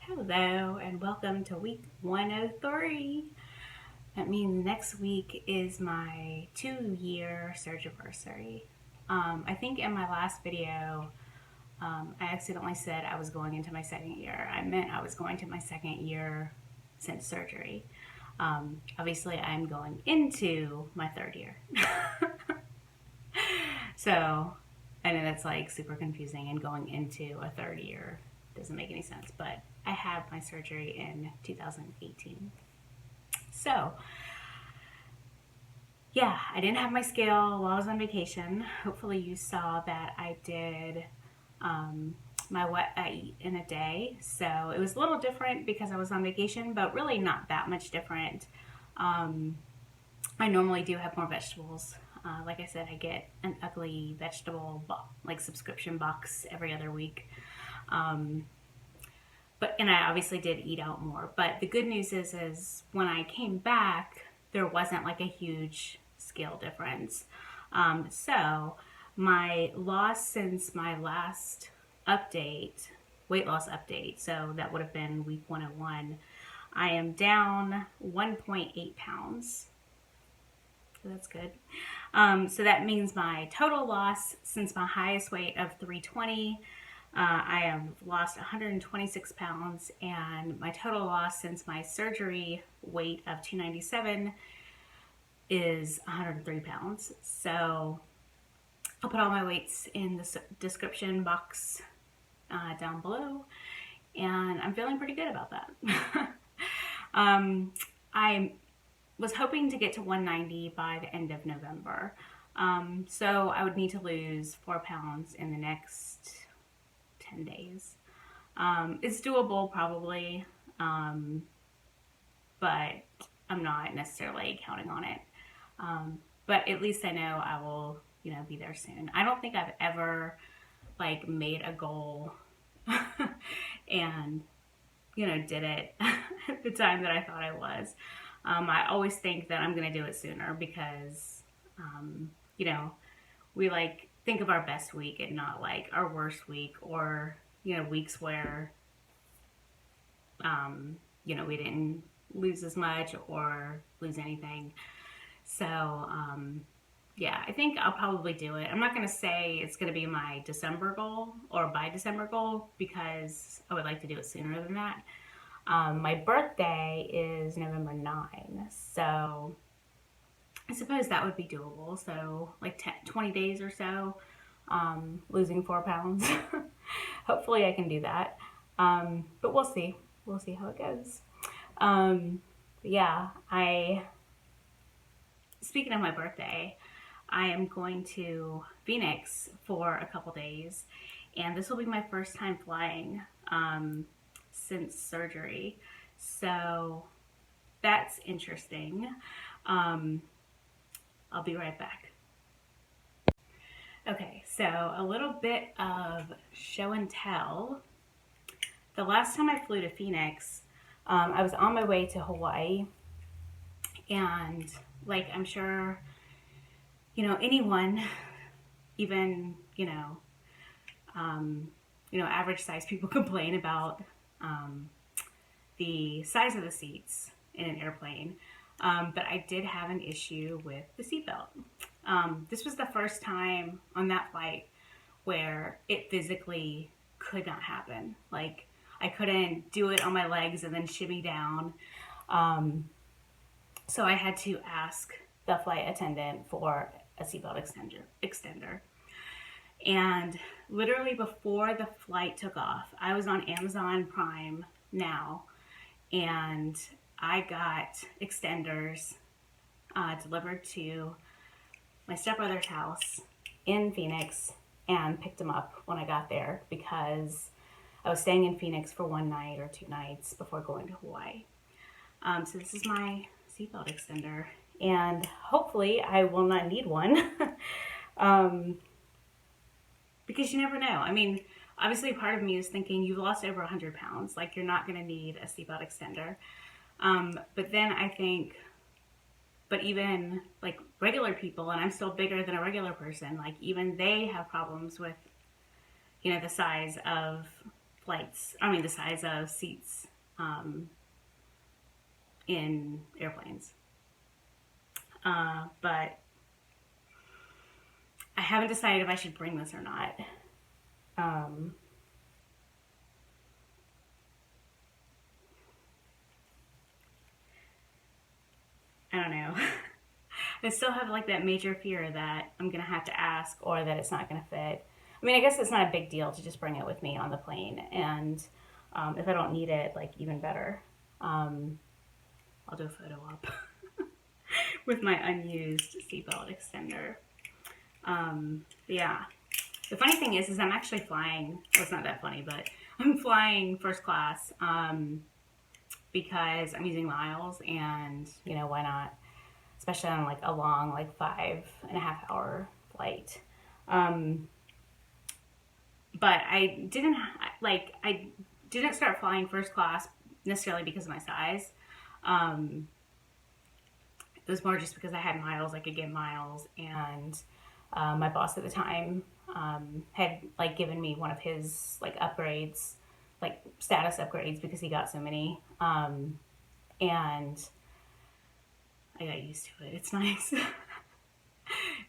Hello and welcome to week 103. That means next week is my 2-year surgery anniversary. I think in my last video, I accidentally said I was going into my second year. I meant I was going to my second year since surgery. Obviously, I'm going into my third year. So I know that's like super confusing, and going into a third year doesn't make any sense, but I had my surgery in 2018. So, yeah, I didn't have my scale while I was on vacation. Hopefully, you saw that I did what I eat in a day. So, it was a little different because I was on vacation, but really not that much different. I normally do have more vegetables. Like I said, I get an ugly vegetable subscription box every other week. And I obviously did eat out more. But the good news is when I came back, there wasn't like a huge scale difference. So my loss since my last update, weight loss update, so that would have been week 101, I am down 1.8 pounds. So that's good. So that means my total loss since my highest weight of 320, I have lost 126 pounds, and my total loss since my surgery weight of 297 is 103 pounds. So I'll put all my weights in the description box down below, and I'm feeling pretty good about that. I was hoping to get to 190 by the end of November. So I would need to lose 4 pounds in the next 10 days. It's doable probably, but I'm not necessarily counting on it. But at least I know I will, be there soon. I don't think I've ever made a goal and, did it at the time that I thought I was. I always think that I'm going to do it sooner because, we think of our best week and not our worst week, or, weeks where, we didn't lose as much or lose anything. So, yeah, I think I'll probably do it. I'm not going to say it's going to be my December goal or by December goal because I would like to do it sooner than that. My birthday is November 9, so I suppose that would be doable. So 20 days or so, losing 4 pounds. Hopefully I can do that. But we'll see. We'll see how it goes. Yeah, speaking of my birthday, I am going to Phoenix for a couple days, and this will be my first time flying since surgery. So that's interesting. I'll be right back. Okay, so a little bit of show and tell. The last time I flew to Phoenix, I was on my way to Hawaii, and I'm sure, anyone, even, average sized people complain about the size of the seats in an airplane. But I did have an issue with the seatbelt. This was the first time on that flight where it physically could not happen. I couldn't do it on my legs and then shimmy down. So I had to ask the flight attendant for a seatbelt extender. And literally before the flight took off, I was on Amazon Prime Now, and I got extenders delivered to my stepbrother's house in Phoenix and picked them up when I got there because I was staying in Phoenix for 1 night or 2 nights before going to Hawaii. So this is my seatbelt extender, and hopefully I will not need one because you never know. I mean, obviously part of me is thinking you've lost over 100 pounds, you're not going to need a seatbelt extender. But then I think, but even regular people, and I'm still bigger than a regular person, even they have problems with, the size of flights, I mean the size of seats in airplanes. But I haven't decided if I should bring this or not. I don't know. I still have like that major fear that I'm gonna have to ask or that it's not gonna fit. I mean, I guess it's not a big deal to just bring it with me on the plane, and if I don't need it, like even better. I'll do a photo op with my unused seatbelt extender. Yeah. The funny thing is I'm actually flying. Well, it's not that funny, but I'm flying first class because I'm using miles, and you know, why not? Especially on like a long, like 5.5 hour flight. But I didn't start flying first class necessarily because of my size. It was more just because I had miles, I could get miles, and my boss at the time had like given me one of his like upgrades, like status upgrades, because he got so many, and I got used to it. It's nice.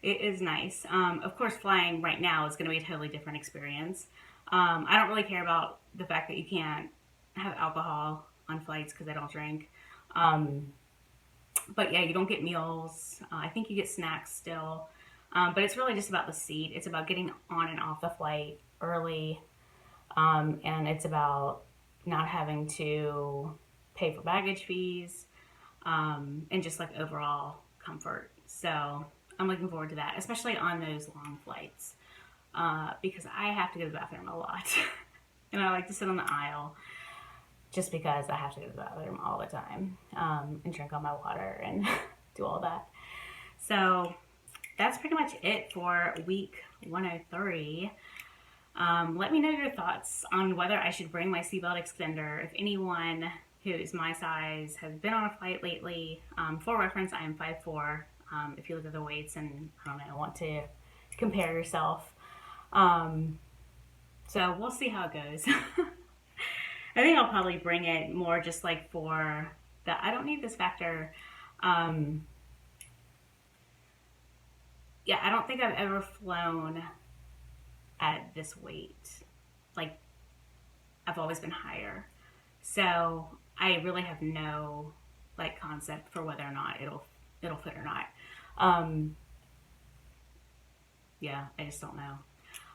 It is nice. Of course, flying right now is going to be a totally different experience. I don't really care about the fact that you can't have alcohol on flights because I don't drink. But yeah, you don't get meals. I think you get snacks still. But it's really just about the seat. It's about getting on and off the flight early. And it's about not having to pay for baggage fees, and just like overall comfort. So I'm looking forward to that, especially on those long flights, because I have to go to the bathroom a lot. And I like to sit on the aisle just because I have to go to the bathroom all the time, and drink all my water and do all that. So that's pretty much it for week 103. Let me know your thoughts on whether I should bring my seatbelt extender. If anyone who is my size has been on a flight lately, for reference, I am 5'4". If you look at the weights and, I don't know, want to compare yourself. So we'll see how it goes. I think I'll probably bring it more just like for the I don't need this factor. Yeah, I don't think I've ever flown at this weight. Like, I've always been higher. So I really have no like concept for whether or not it'll fit or not. Yeah, I just don't know.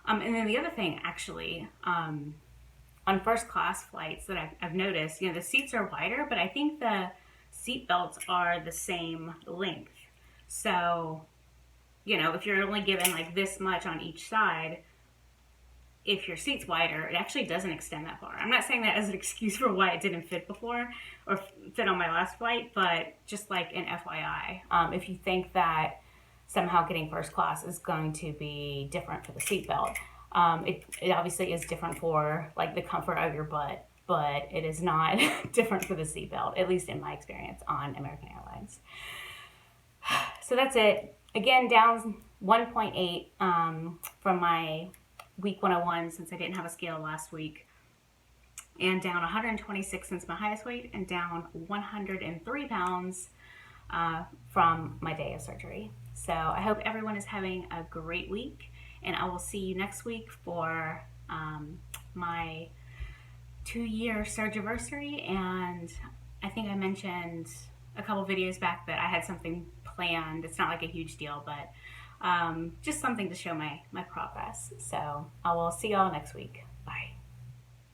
And then the other thing, actually, on first class flights that I've noticed, you know, the seats are wider, but I think the seat belts are the same length. So, you know, if you're only given like this much on each side, if your seat's wider, it actually doesn't extend that far. I'm not saying that as an excuse for why it didn't fit before or fit on my last flight, but just like an FYI. If you think that somehow getting first class is going to be different for the seatbelt, it obviously is different for like the comfort of your butt, but it is not different for the seatbelt, at least in my experience on American Airlines. So that's it. Again, down 1.8 from my week 101 since I didn't have a scale last week, and down 126 since my highest weight, and down 103 pounds from my day of surgery. So I hope everyone is having a great week, and I will see you next week for my 2-year surgery. And I think I mentioned a couple videos back that I had something planned. It's not like a huge deal, but just something to show my progress. So I will see y'all next week. Bye.